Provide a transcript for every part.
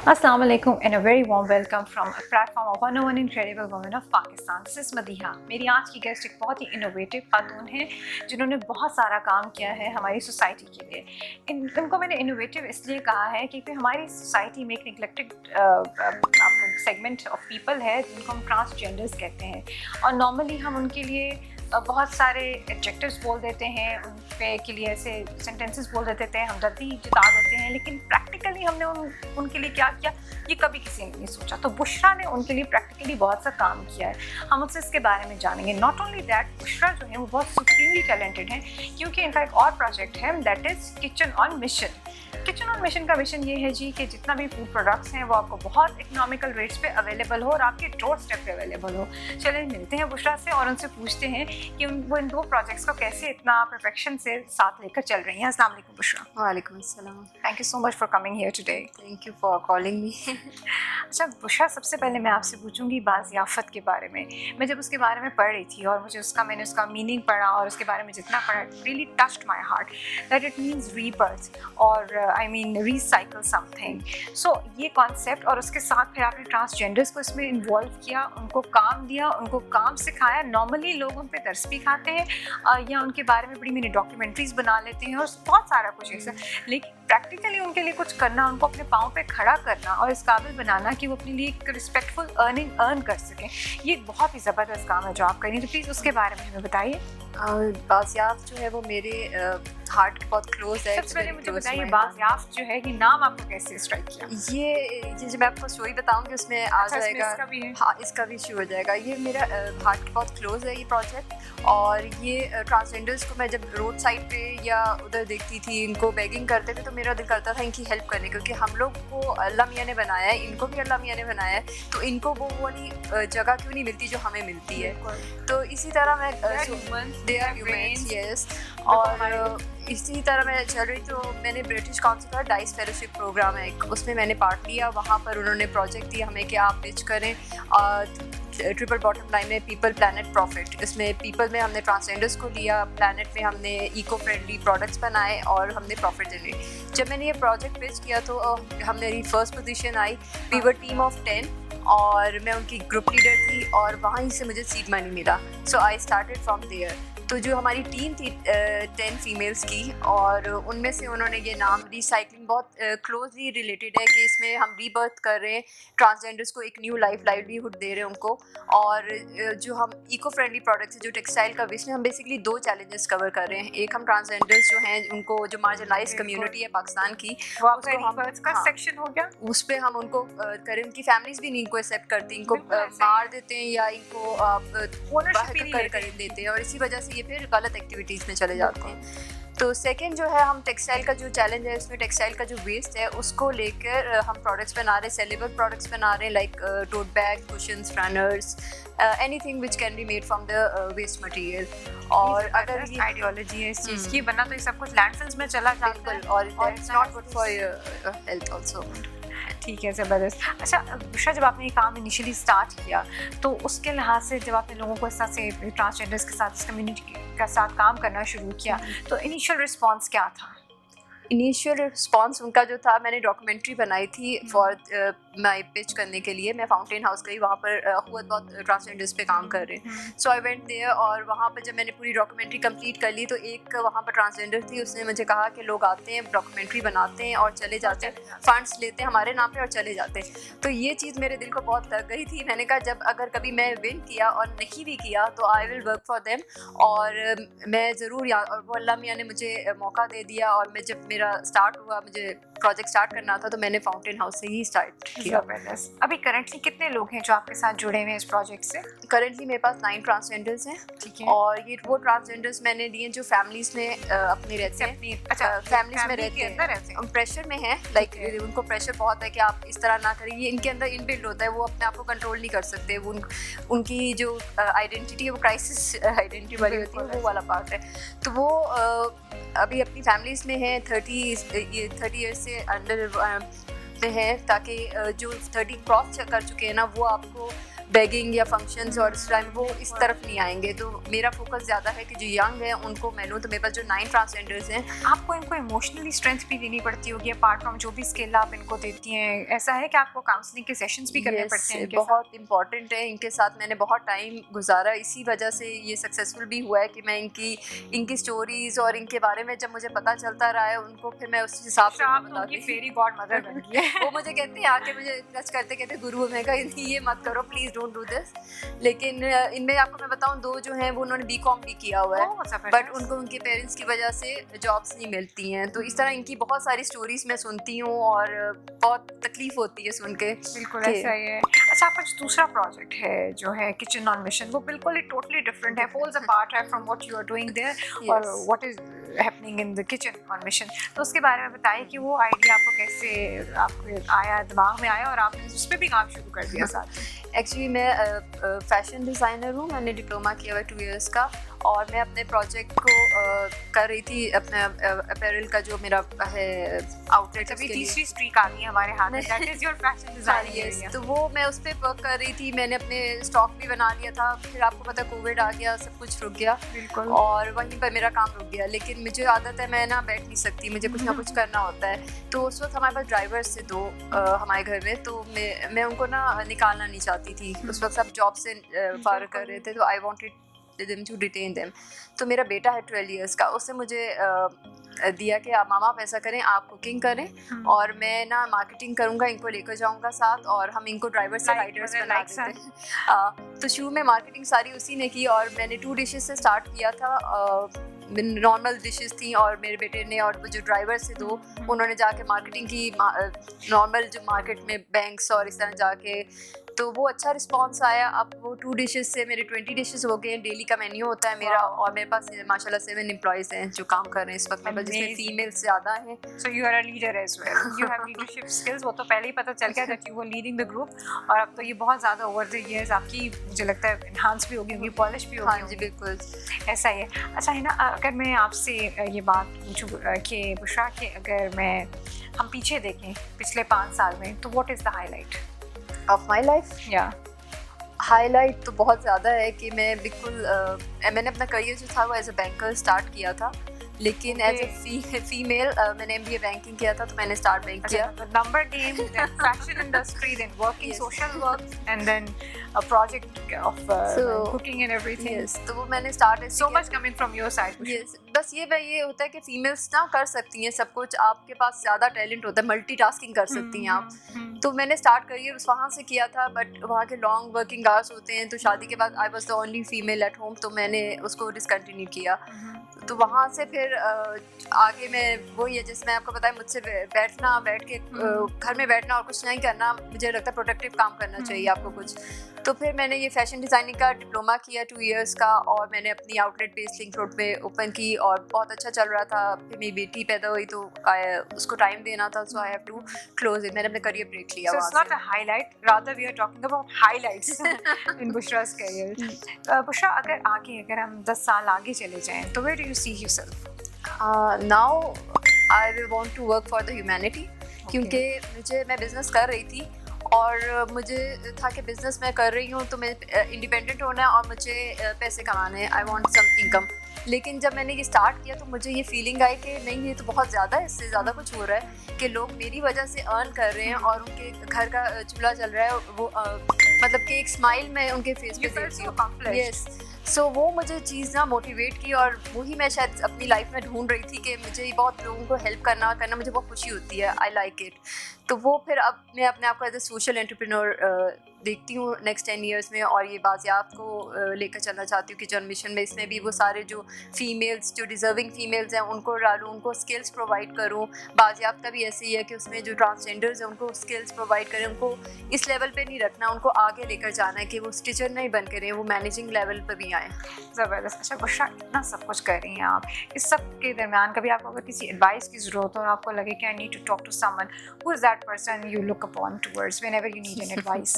Assalamu alaikum and a very warm welcome from a platform of 101 incredible women of Pakistan. This is Madiha. मेरी आज की guest एक बहुत ही innovative खातून है जिन्होंने बहुत सारा काम किया है हमारी सोसाइटी के लिए। इनको मैंने इनोवेटिव इसलिए कहा है क्योंकि हमारी सोसाइटी में एक निगलेक्टेड सेगमेंट ऑफ पीपल है जिनको हम ट्रांसजेंडर्स कहते हैं, और नॉर्मली हम उनके लिए बहुत सारे एडजेक्टिव्स बोल देते हैं, उन पे के लिए ऐसे सेंटेंसेस बोल देते हैं, हमदर्दी जता देते हैं, लेकिन प्रैक्टिकली हमने उनके लिए क्या किया ये कभी किसी ने नहीं सोचा। तो बुशरा ने उनके लिए प्रैक्टिकली बहुत सा काम किया है, हम उससे इसके बारे में जानेंगे। नॉट ओनली दैट, बुशरा जो है वो बहुत सुप्रीमली टैलेंटेड है क्योंकि इनका एक और प्रोजेक्ट है that is kitchen on mission. Kitchen on mission का मिशन ये है जी कि जितना भी फूड प्रोडक्ट्स हैं वो आपको बहुत इकोनॉमिकल रेट्स पे अवेलेबल हो और आपके डोर स्टेप पे अवेलेबल हो। चलिए मिलते हैं बुशरा से और उनसे पूछते हैं कि वो इन दो प्रोजेक्ट्स को कैसे इतना परफेक्शन से साथ लेकर चल रही हैं। अस्सलाम वालेकुम बुशरा। वालेकुम अस्सलाम। Thank you so much for coming here today. Thank you for calling me. अच्छा बुशरा, सबसे पहले मैं आपसे पूछूंगी बाज़ियाफ़त के बारे में। मैं जब उसके बारे में पढ़ रही थी और मैंने उसका मीनिंग पढ़ा और उसके बारे में जितना पढ़ा, it really touched my heart that it means rebirth और आई मीन रीसाइकल समथिंग। सो ये कॉन्सेप्ट और उसके साथ फिर आपने ट्रांसजेंडर्स को इसमें इन्वॉल्व किया, उनको काम दिया, उनको काम सिखाया। नॉर्मली लोग उन पर तरस भी खाते हैं या उनके बारे में बड़ी मैंने डॉक्यूमेंट्रीज बना लेते हैं और बहुत सारा कुछ ऐसा, लेकिन प्रैक्टिकली उनके लिए कुछ करना, उनको अपने पाँव पे खड़ा करना और इस काबिल बनाना कि वो अपने लिए एक रिस्पेक्टफुल अर्न कर सकें, ये बहुत ही ज़बरदस्त काम है जो आप करें। तो प्लीज़ उसके बारे में हमें बताइए। बाज़ियाफ़ जो है वो मेरे हार्ट के बहुत क्लोज है। सबसे पहले मुझे बताइए बाज़ियाफ़ जो है ये नाम आपको कैसे स्ट्राइक किया? ये जो मैं आपको स्टोरी बताऊंगी उसमें आ जाएगा। इसका भी है? हाँ, इसका भी शुरू हो जाएगा। ये मेरा हार्ट के बहुत क्लोज है ये प्रोजेक्ट, और ये ट्रांसजेंडर्स को मैं जब रोड साइड पे या उधर देखती थी इनको बेगिंग करते थे तो मेरा दिल करता था इनकी हेल्प करने, क्योंकि हम लोग को अल्लाह मियाँ ने बनाया है, इनको भी अल्लाह मियाँ ने बनाया है, तो इनको वो वाली जगह क्यों नहीं मिलती जो हमें मिलती है। तो इसी तरह मैं दे आर ह्यूमन्स, यस। और इसी तरह मैं चल रही तो मैंने ब्रिटिश काउंसिल का डाइस फेलोशिप प्रोग्राम है एक, उसमें मैंने पार्ट लिया। वहाँ पर उन्होंने प्रोजेक्ट दिया हमें कि आप पिच करें ट्रिपल बॉटम लाइन में पीपल प्लैनेट प्रॉफिट। इसमें पीपल में हमने ट्रांसजेंडर्स को लिया, प्लैनेट में हमने इको फ्रेंडली प्रोडक्ट्स बनाए और हमने प्रॉफिट जनरेट। जब मैंने ये प्रोजेक्ट पिच किया तो हम मेरी फर्स्ट पोजीशन आई। वी वर टीम ऑफ 10 और मैं उनकी ग्रुप लीडर थी और वहीं से मुझे सीड मनी मिला। सो आई स्टार्टेड फ्रॉम देयर। तो जो हमारी टीम थी 10 फीमेल्स की, और उनमें से उन्होंने ये नाम रिसाइकलिंग बहुत क्लोजली रिलेटेड है कि इसमें हम रीबर्थ कर रहे हैं, ट्रांसजेंडर्स को एक न्यू लाइवलीहुड दे रहे हैं उनको। और जो हम इको फ्रेंडली प्रोडक्ट्स जो टेक्सटाइल का वेस्ट में हम बेसिकली 2 चैलेंजेस कवर कर रहे हैं। एक हम ट्रांसजेंडर्स जो हैं उनको जो मार्जिनलाइज कम्युनिटी है पाकिस्तान की, सेक्शन हो गया, उस पर हम उनको करें। उनकी फैमिलीज भी नहीं इनको एक्सेप्ट करती, इनको मार देते हैं या इनको कर देते हैं, और इसी वजह से ये फिर गलत एक्टिविटीज़ में चले जाते हैं। तो सेकंड जो है हम टेक्सटाइल का जो चैलेंज है इसमें टेक्सटाइल का जो वेस्ट है उसको लेकर हम प्रोडक्ट्स बना रहे हैं, सेलेबल प्रोडक्ट्स बना रहे हैं, like tote bag, cushions, runners, anything which can be made from the waste material. और अगर ये आइडियोलॉजी है इस चीज़ की, बनना तो ये सब कुछ लैंडफिल्स में चला जाता है और it's not good for your health also. ठीक है, ज़बरदस्त। अच्छा बुशरा, जब आपने ये काम इनिशियली स्टार्ट किया तो उसके लिहाज से जब आपने लोगों को इस तरह से ट्रांसजेंडर्स के साथ, इस कम्युनिटी के साथ काम करना शुरू किया तो इनिशियल रिस्पांस क्या था? इनिशियल रिस्पांस उनका जो था, मैंने डॉक्यूमेंट्री बनाई थी फॉर माई पिच करने के लिए। मैं फाउंटेन हाउस गई, वहाँ पर खुद बहुत ट्रांसजेंडर्स पे काम कर रहे हैं। सो आई वेंट देयर, और वहाँ पर जब मैंने पूरी डॉक्यूमेंट्री कंप्लीट कर ली तो एक वहाँ पर ट्रांसजेंडर थी, उसने मुझे कहा कि लोग आते हैं, डॉक्यूमेंट्री बनाते हैं और चले जाते हैं, फंड्स लेते हैं हमारे नाम पे और चले जाते हैं। तो ये चीज़ मेरे दिल को बहुत लग गई थी। मैंने कहा जब अगर कभी मैं विन किया और नहीं भी किया तो I will work for them, और मैं ज़रूर यहाँ, और वो अल्लाह मियाँ ने मुझे मौका दे दिया। और मैं जब मेरा स्टार्ट हुआ, मुझे प्रोजेक्ट स्टार्ट करना था, तो मैंने फाउंटेन हाउस से ही स्टार्ट किया। अभी करंटली कितने लोग हैं जो आपके साथ जुड़े हुए हैं इस प्रोजेक्ट से? करंटली मेरे पास 9 ट्रांसजेंडर्स हैं। ठीक है। और ये वो ट्रांसजेंडर्स मैंने लिए जो फैमिलीज में अपने रहते हैं। अच्छा, फैमिलीज में रहते हैं, हम प्रेशर में हैं, लाइक उनको प्रेशर बहुत है कि आप इस तरह ना करें। ये इनके अंदर इनबिल्ट होता है, वो अपने आप को कंट्रोल नहीं कर सकते। वो उनकी जो आइडेंटिटी है वो क्राइसिस आइडेंटिटी वाली होती है, वो वाला पार्ट है। तो वो अभी अपनी फैमिलीज में हैं, 30 ईयर्स से अंडर में हैं, ताकि जो 30 क्रॉस कर चुके हैं ना, वो आपको बेगिंग या फंक्शंस और इस टाइम वो इस तरफ नहीं आएंगे। तो मेरा फोकस ज़्यादा है कि जो यंग है उनको मैं लूँ। तो मेरे पास जो 9 ट्रांसजेंडर्स हैं, आपको इनको इमोशनली स्ट्रेंथ भी देनी पड़ती होगी अपार्ट फ्रॉम जो भी स्किल आप इनको देती हैं, ऐसा है कि आपको काउंसलिंग के सेशंस भी करने पड़ते हैं इनके बहुत इंपॉर्टेंट है। इनके साथ मैंने बहुत टाइम गुजारा, इसी वजह से ये सक्सेसफुल भी हुआ है कि मैं इनकी स्टोरीज और इनके बारे में जब मुझे पता चलता रहा है उनको फिर मैं उस हिसाब से बताती हूँ। फेरी गॉड मदर बन गई है। वो मुझे कहते हैं आके मुझे टच करते कहते गुरु, मैं कहा ये मत करो प्लीज डोंट डू दिस। लेकिन इनमें आपको मैं बताऊं 2 जो हैं वो उन्होंने बीकॉम भी किया हुआ है, बट उनको उनके पेरेंट्स की वजह से जॉब्स नहीं मिलती हैं। तो इस तरह इनकी बहुत सारी स्टोरीज मैं सुनती हूँ और बहुत तकलीफ होती है सुन के। बिल्कुल ऐसा ही है। अच्छा, आपका जो दूसरा प्रोजेक्ट है जो है किचन ऑन मिशन, वो बिल्कुल ही टोटली डिफरेंट है, पोल्स अपार्ट है from what you are doing there और what is happening in the kitchen on mission. तो उसके बारे में बताइए कि वो आइडिया आपको कैसे आपको आया, दिमाग में आया और आपने उस पर भी काम शुरू कर दिया साथ। एक्चुअली मैं फैशन डिज़ाइनर हूँ, मैंने डिप्लोमा किया हुआ है 2 इयर्स का, और मैं अपने प्रोजेक्ट को कर रही थी अपने अपैरल का जो मेरा है आउटलेट। अभी तीसरी स्ट्रीक आ गई है हमारे हाथ में, that is your fashion designing. तो वो मैं उस पर वर्क कर रही थी, मैंने अपने स्टॉक भी बना लिया था। फिर आपको पता कोविड आ गया, सब कुछ रुक गया। बिल्कुल। और वहीं पर मेरा काम रुक गया। लेकिन मुझे आदत है, मैं ना बैठ नहीं सकती, मुझे कुछ ना कुछ करना होता है। तो उस वक्त हमारे पास ड्राइवर्स थे 2 हमारे घर में, तो मैं उनको ना निकालना नहीं चाहती थी। उस वक्त सब जॉब से फारग कर रहे थे, तो I wanted them to detain them। तो मेरा बेटा है 12 इयर्स का, उसने मुझे दिया कि आप मामा आप ऐसा करें, आप कुकिंग करें और मैं ना मार्केटिंग करूंगा, इनको लेकर जाऊंगा साथ और हम इनको ड्राइवर से राइडर्स बना देते हैं। तो शुरू में मार्केटिंग सारी उसी ने की और मैंने 2 डिशेस से स्टार्ट किया था। नॉर्मल डिशेस थी और मेरे बेटे ने और जो ड्राइवर से 2 उन्होंने जाके मार्केटिंग की, नॉर्मल जो मार्केट में बैंक्स और इस तरह जाके। तो वो अच्छा रिस्पांस आया। अब वो 2 डिशेस से मेरे 20 डिशेस हो गए हैं। डेली का मेन्यू होता है मेरा और मेरे पास माशाल्लाह 7 एम्प्लॉयज़ हैं जो काम कर रहे हैं इस वक्त मेरे पास, जिसमें फीमेल्स ज़्यादा हैं। So you are a leader as well, you have leadership skills. वो तो पहले ही पता चल गया that you were leading the group, और अब तो ये बहुत ज़्यादा ओवर द ईयर्स आपकी मुझे लगता है एनहांस भी होगी, पॉलिश भी होगी। हाँ जी बिल्कुल ऐसा ही है। अच्छा है ना, अगर मैं आपसे ये बात पूछूँ कि बुशरा कि अगर हम पीछे देखें पिछले 5 साल में, तो what is the highlight of my life? या हाईलाइट तो बहुत ज़्यादा है कि मैं बिल्कुल मैंने अपना करियर जो था वो एज अ बैंकर स्टार्ट किया था, लेकिन एज ए फीमेल मैंने MBA बैंकिंग किया था, तो मैंने स्टार्ट बैंक किया। Number game, fashion industry, then working social work and then a project of cooking and everything. Yes, तो वो मैंने start so much coming from your side. Yes, बस ये होता है कि फीमेल्स ना कर सकती हैं सब कुछ, आपके पास ज़्यादा टैलेंट होता है, मल्टीटास्किंग कर सकती हैं आप। तो मैंने स्टार्ट करियर वहाँ से किया था, बट वहाँ के लॉन्ग वर्किंग आवर्स होते हैं, तो शादी के बाद I was the only female at home, तो मैंने उसको डिसकंटिन्यू किया। तो वहाँ से फिर आगे मैं वही है जैसे मैं आपको बताया, मुझसे बैठ के घर में बैठना और कुछ नहीं करना, मुझे लगता है प्रोडक्टिव काम करना चाहिए आपको कुछ। तो फिर मैंने ये फैशन डिज़ाइनिंग का डिप्लोमा किया 2 इयर्स का, और मैंने अपनी आउटलेट बेस लिंक रोड पे ओपन की और बहुत अच्छा चल रहा था। फिर मेरी बेटी पैदा हुई तो उसको टाइम देना था, so I have to close it. मैंने अपना करियर ब्रेक लिया। So it's not a highlight, rather we are talking about highlights in Bushra's career. Bushra, अगर हम 10 साल आगे चले जाएं, तो where do you see yourself? Now I will want to work for the humanity, क्योंकि मैं बिज़नेस कर रही थी और मुझे था कि बिज़नेस मैं कर रही हूँ तो मैं इंडिपेंडेंट होना है और मुझे पैसे कमाने हैं, आई वांट सम इनकम। लेकिन जब मैंने ये स्टार्ट किया तो मुझे ये फीलिंग आई कि नहीं, ये तो बहुत ज़्यादा है, इससे ज़्यादा कुछ हो रहा है कि लोग मेरी वजह से अर्न कर रहे हैं और उनके घर का चूल्हा चल रहा है, वो मतलब कि एक स्माइल में उनके फेस पे देखती हूँ। यस, सो वो मुझे चीज़ ना मोटिवेट की और वही मैं शायद अपनी लाइफ में ढूंढ रही थी कि मुझे बहुत लोगों को हेल्प करना मुझे बहुत खुशी होती है, आई लाइक इट। तो वो फिर अब मैं अपने आप को एज ए सोशल एंटरप्रेन्योर देखती हूँ नेक्स्ट 10 इयर्स में, और ये बाज़ियात को लेकर चलना चाहती हूँ कि किचन मिशन में इसमें भी वो सारे जो फीमेल्स जो डिज़र्विंग फीमेल्स हैं उनको डालूँ, उनको स्किल्स प्रोवाइड करूँ। बाज़ियात का भी ऐसे ही है कि उसमें जो ट्रांसजेंडर्स हैं उनको स्किल्स प्रोवाइड करें, उनको इस लेवल पे नहीं रखना, उनको आगे लेकर जाना है कि वो स्टिचर नहीं बन के रहें, वो मैनेजिंग लेवल पर भी आएँ। ज़बरदस्त। अच्छा बुशरा, इतना सब कुछ कर रही हैं आप, इस सब के दरमियान कभी आपको अगर किसी एडवाइस की ज़रूरत हो और आपको लगे कि I need to talk to someone, who is that person you look upon towards whenever you need an advice?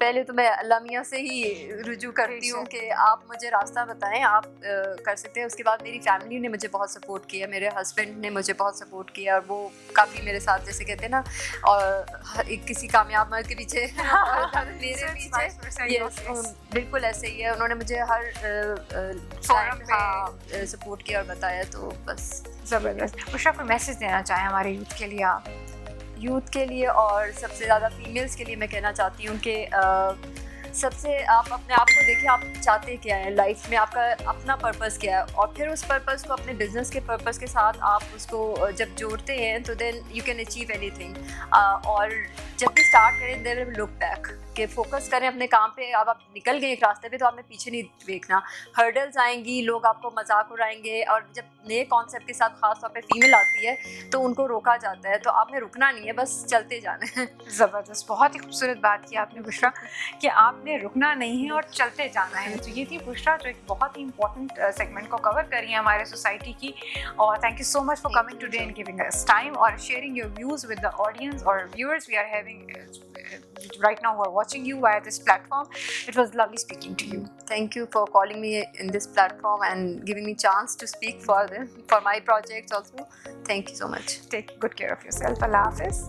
पहले तो मैं अल्लाह मियाँ से ही रुजू करती हूँ कि आप मुझे रास्ता बताएं, आप कर सकते हैं। उसके बाद मेरी फैमिली ने मुझे बहुत सपोर्ट किया, मेरे हस्बैंड ने मुझे बहुत सपोर्ट किया, और वो काफ़ी मेरे साथ, जैसे कहते हैं ना, और किसी कामयाब मर्द के पीछे मेरे पीछे, यस बिल्कुल ऐसे ही है। उन्होंने मुझे हर सपोर्ट किया और बताया, तो बस ज़बरदस्त। बुशरा, कोई मैसेज देना चाहें हमारे यूथ के लिए आप? यूथ के लिए और सबसे ज़्यादा फीमेल्स के लिए मैं कहना चाहती हूँ कि सबसे आप अपने आप को देखिए, आप चाहते क्या है लाइफ में, आपका अपना पर्पस क्या है, और फिर उस पर्पस को अपने बिजनेस के पर्पस के साथ आप उसको जब जोड़ते हैं तो then you can achieve anything. और जब भी स्टार्ट करें देयर विल लुक बैक, कि फोकस करें अपने काम पे। अब आप निकल गए एक रास्ते पे तो आपने पीछे नहीं देखना। हर्डल्स आएंगी, लोग आपको मजाक उड़ाएंगे, और जब नए कॉन्सेप्ट के साथ खास तौर पे फीमेल आती है तो उनको रोका जाता है, तो आपने रुकना नहीं है, बस चलते जाना है। ज़बरदस्त, बहुत ही खूबसूरत बात की आपने बुशरा, कि आपने रुकना नहीं है और चलते जाना है। तो ये थी बुशरा, जो एक बहुत ही इंपॉर्टेंट सेगमेंट को कवर कर रही है हमारे सोसाइटी की। और thank you so much for coming today and giving us time और sharing your views with the audience और viewers we are having right now who are watching you via this platform. It was lovely speaking to you. Thank you for calling me in this platform and giving me chance to speak for my projects also. Thank you so much. Take good care of yourself. Allah Hafiz.